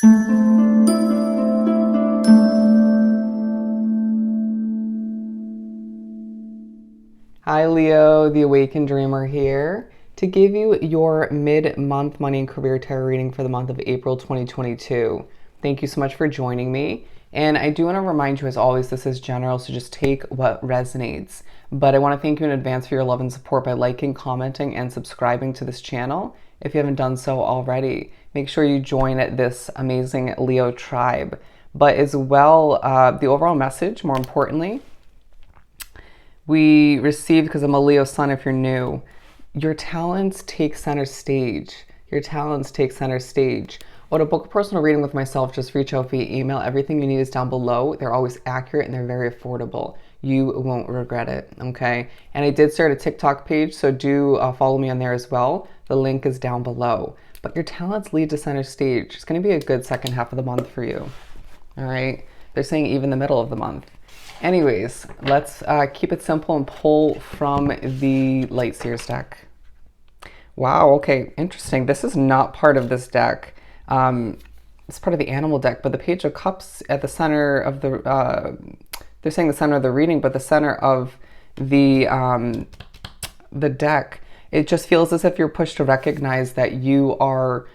Hi Leo, the Awakened Dreamer here to give you your mid-month money and career tarot reading for the month of April 2022. Thank you so much for joining me. And I do want to remind you, as always, this is general, so just take what resonates. But I want to thank you in advance for your love and support by liking, commenting, and subscribing to this channel. If you haven't done so already, make sure you join this amazing Leo tribe. But as well, the overall message, more importantly, we received, because I'm a Leo sun if you're new, your talents take center stage. Your talents take center stage. Oh, to book a personal reading with myself, just reach out via email. Everything you need is down below. They're always accurate and they're very affordable. You won't regret it, okay? And I did start a TikTok page, so do follow me on there as well. The link is down below. But your talents lead to center stage. It's going to be a good second half of the month for you, all right? They're saying even the middle of the month. Anyways, let's keep it simple and pull from the Light Seers deck. Wow, okay, interesting. This is not part of this deck. It's part of the Animal deck, but the Page of Cups at the center of the, they're saying the center of the reading, but the center of the deck, it just feels as if you're pushed to recognize that you are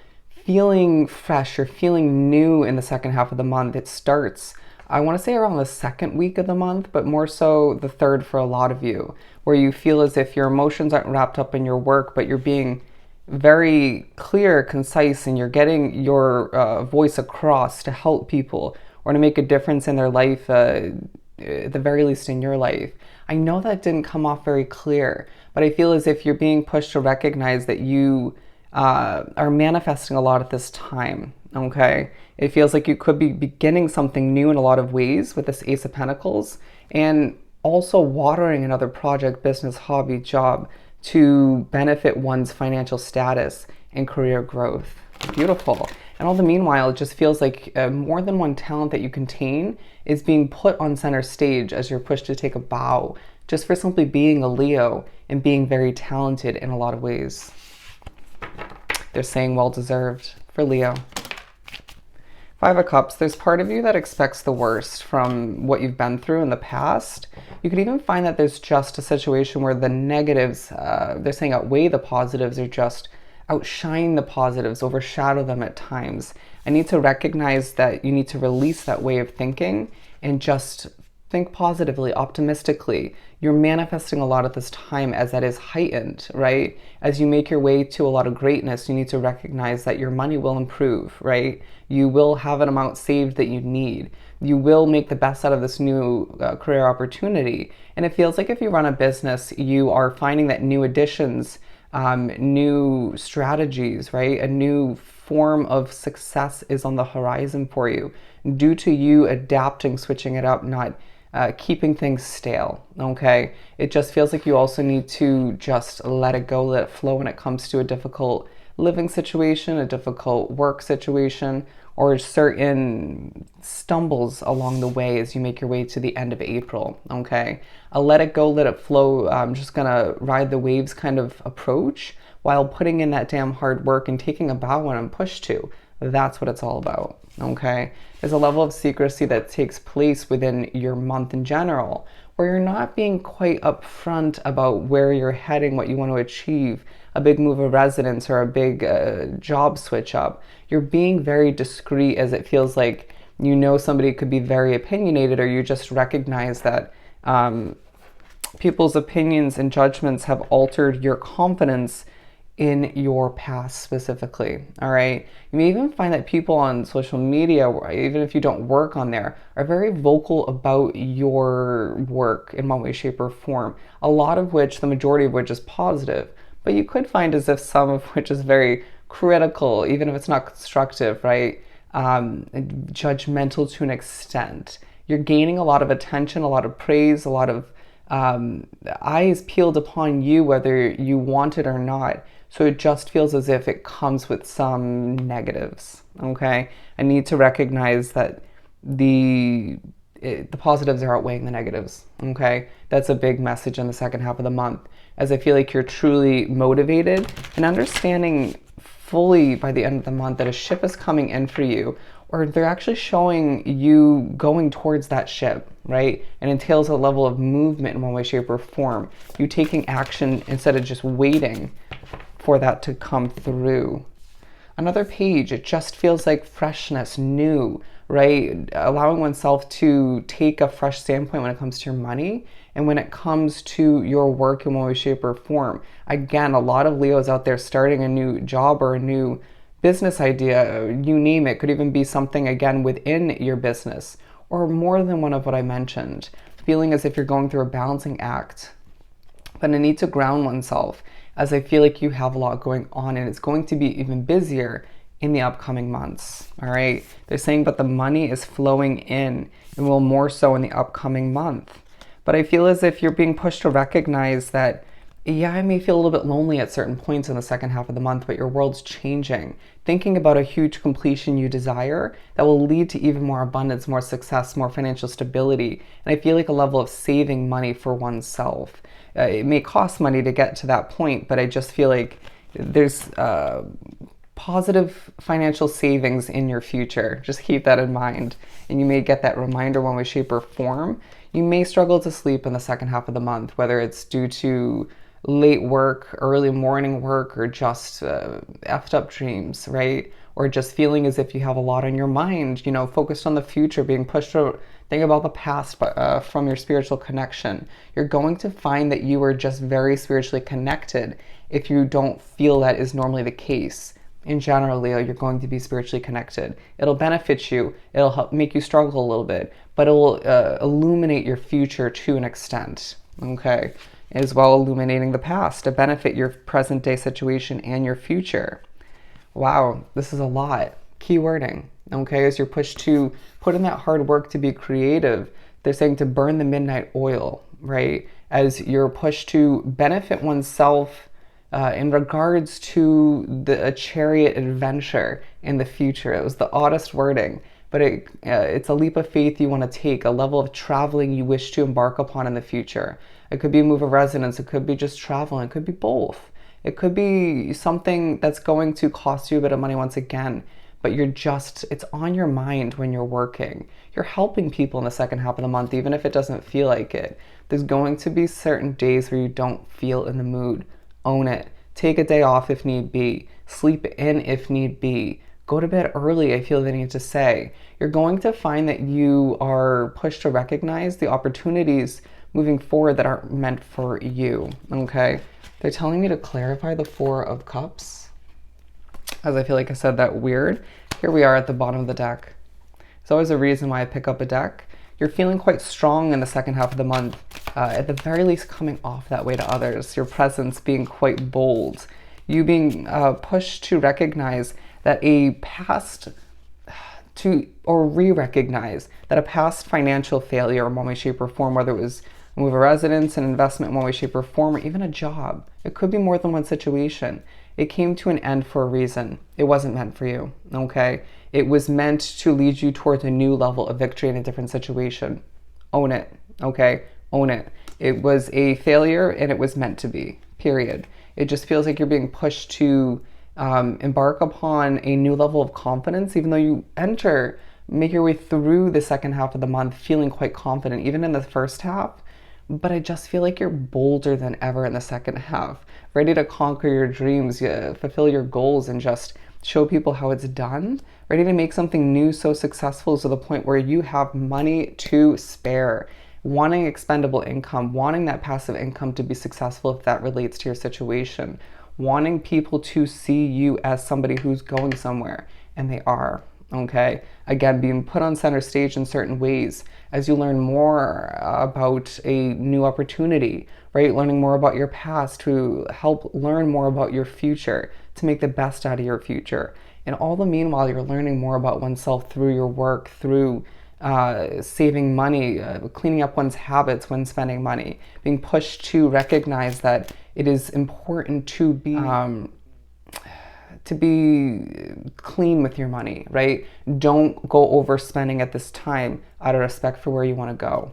feeling fresh, you're feeling new in the second half of the month. It starts, I want to say, around the second week of the month, but more so the third for a lot of you, where you feel as if your emotions aren't wrapped up in your work, but you're being very clear, concise, and you're getting your voice across to help people or to make a difference in their life, at the very least in your life. I know that didn't come off very clear, but I feel as if you're being pushed to recognize that you are manifesting a lot at this time, okay? It feels like you could be beginning something new in a lot of ways with this Ace of Pentacles, and also watering another project, business, hobby, job to benefit one's financial status and career growth. Beautiful. And all the meanwhile, it just feels like more than one talent that you contain is being put on center stage as you're pushed to take a bow, just for simply being a Leo and being very talented in a lot of ways. They're saying well deserved for Leo. Five of Cups, there's part of you that expects the worst from what you've been through in the past. You could even find that there's just a situation where the negatives, they're saying outweigh the positives, or just outshine the positives, overshadow them at times. I need to recognize that you need to release that way of thinking and just think positively, optimistically. You're manifesting a lot at this time as that is heightened, right? As you make your way to a lot of greatness, you need to recognize that your money will improve, right? You will have an amount saved that you need. You will make the best out of this new career opportunity. And it feels like if you run a business, you are finding that new additions, new strategies, right? A new form of success is on the horizon for you due to you adapting, switching it up, not keeping things stale, okay? It just feels like you also need to just let it go, let it flow when it comes to a difficult living situation, a difficult work situation, or certain stumbles along the way as you make your way to the end of April, okay? A let it go, let it flow, I'm just gonna ride the waves kind of approach while putting in that damn hard work and taking a bow when I'm pushed to. That's what it's all about, okay? There's a level of secrecy that takes place within your month in general, where you're not being quite upfront about where you're heading, what you want to achieve, a big move of residence or a big job switch up. You're being very discreet, as it feels like you know somebody could be very opinionated, or you just recognize that people's opinions and judgments have altered your confidence in your past specifically, all right? You may even find that people on social media, even if you don't work on there, are very vocal about your work in one way, shape, or form, a lot of which, the majority of which is positive, but you could find as if some of which is very critical, even if it's not constructive, right? Judgmental to an extent. You're gaining a lot of attention, a lot of praise, a lot of eyes peeled upon you, whether you want it or not. So it just feels as if it comes with some negatives, okay? I need to recognize that the positives are outweighing the negatives, okay? That's a big message in the second half of the month, as I feel like you're truly motivated and understanding fully by the end of the month that a ship is coming in for you, or they're actually showing you going towards that ship, right? And entails a level of movement in one way, shape, or form. You taking action instead of just waiting for that to come through. Another page, it just feels like freshness, new, right? Allowing oneself to take a fresh standpoint when it comes to your money and when it comes to your work in one way, shape, or form. Again, a lot of Leos out there starting a new job or a new business idea, you name it, could even be something again within your business or more than one of what I mentioned. Feeling as if you're going through a balancing act, but I need to ground oneself as I feel like you have a lot going on and it's going to be even busier in the upcoming months. All right. They're saying, but the money is flowing in and will more so in the upcoming month. But I feel as if you're being pushed to recognize that, yeah, I may feel a little bit lonely at certain points in the second half of the month, but your world's changing. Thinking about a huge completion you desire that will lead to even more abundance, more success, more financial stability. And I feel like a level of saving money for oneself. It may cost money to get to that point, but I just feel like there's positive financial savings in your future. Just keep that in mind. And you may get that reminder one way, shape, or form. You may struggle to sleep in the second half of the month, whether it's due to late work, early morning work, or just effed up dreams, right? Or just feeling as if you have a lot on your mind, focused on the future, being pushed to think about the past from your spiritual connection. You're going to find that you are just very spiritually connected if you don't feel that is normally the case. In general, Leo, you're going to be spiritually connected. It'll benefit you. It'll help make you struggle a little bit, but it will illuminate your future to an extent, okay? As well illuminating the past to benefit your present day situation and your future. Wow, this is a lot. Key wording, okay? As you're pushed to put in that hard work to be creative, they're saying to burn the midnight oil, right? As you're pushed to benefit oneself in regards to a chariot adventure in the future. It was the oddest wording, but it's a leap of faith you want to take, a level of traveling you wish to embark upon in the future. It could be a move of residence. It could be just traveling. It could be both. It could be something that's going to cost you a bit of money once again, but it's on your mind when you're working. You're helping people in the second half of the month, even if it doesn't feel like it. There's going to be certain days where you don't feel in the mood. Own it. Take a day off if need be. Sleep in if need be. Go to bed early, I feel the need to say. You're going to find that you are pushed to recognize the opportunities moving forward that aren't meant for you, okay? They're telling me to clarify the Four of Cups, as I feel like I said that weird. Here we are at the bottom of the deck. There's always a reason why I pick up a deck. You're feeling quite strong in the second half of the month, at the very least coming off that way to others. Your presence being quite bold. You being pushed to recognize that re-recognize that a past financial failure in one way, shape, or form, whether it was a move of residence, an investment in one way, shape, or form, or even a job. It could be more than one situation. It came to an end for a reason. It wasn't meant for you, okay? It was meant to lead you towards a new level of victory in a different situation. Own it, okay? Own it. It was a failure and it was meant to be, period. It just feels like you're being pushed to embark upon a new level of confidence, even though you make your way through the second half of the month feeling quite confident, even in the first half. But I just feel like you're bolder than ever in the second half, ready to conquer your dreams, fulfill your goals, and just show people how it's done, ready to make something new so successful to the point where you have money to spare, wanting expendable income, wanting that passive income to be successful if that relates to your situation, wanting people to see you as somebody who's going somewhere, and they are. Okay, again, being put on center stage in certain ways as you learn more about a new opportunity, right? Learning more about your past to help learn more about your future, to make the best out of your future. And all the meanwhile, you're learning more about oneself through your work, through saving money, cleaning up one's habits when spending money, being pushed to recognize that it is important to be clean with your money, right? Don't go overspending at this time out of respect for where you want to go.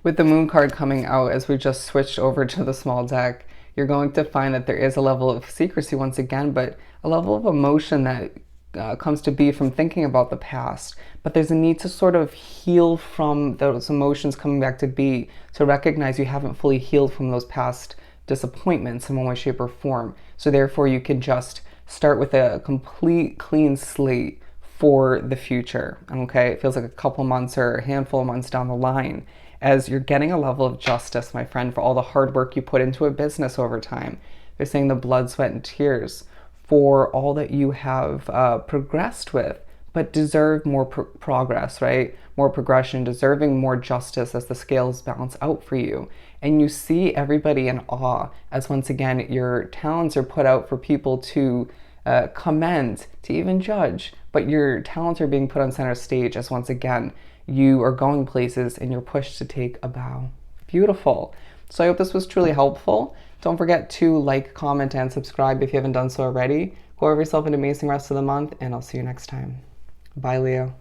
With the Moon card coming out as we just switched over to the small deck, you're going to find that there is a level of secrecy once again, but a level of emotion that comes to be from thinking about the past. But there's a need to sort of heal from those emotions coming back to be, to recognize you haven't fully healed from those past disappointments in one way, shape, or form. So therefore, you can just start with a complete clean slate for the future. Okay, it feels like a couple months or a handful of months down the line, as you're getting a level of justice, my friend, for all the hard work you put into a business over time. They're saying the blood, sweat, and tears for all that you have progressed with, but deserve more progress, right? More progression, deserving more justice as the scales balance out for you. And you see everybody in awe as once again your talents are put out for people to commend, to even judge, but your talents are being put on center stage as once again you are going places and you're pushed to take a bow. Beautiful. So I hope this was truly helpful. Don't forget to like, comment, and subscribe if you haven't done so already. Go have yourself an amazing rest of the month, and I'll see you next time. Bye, Leo.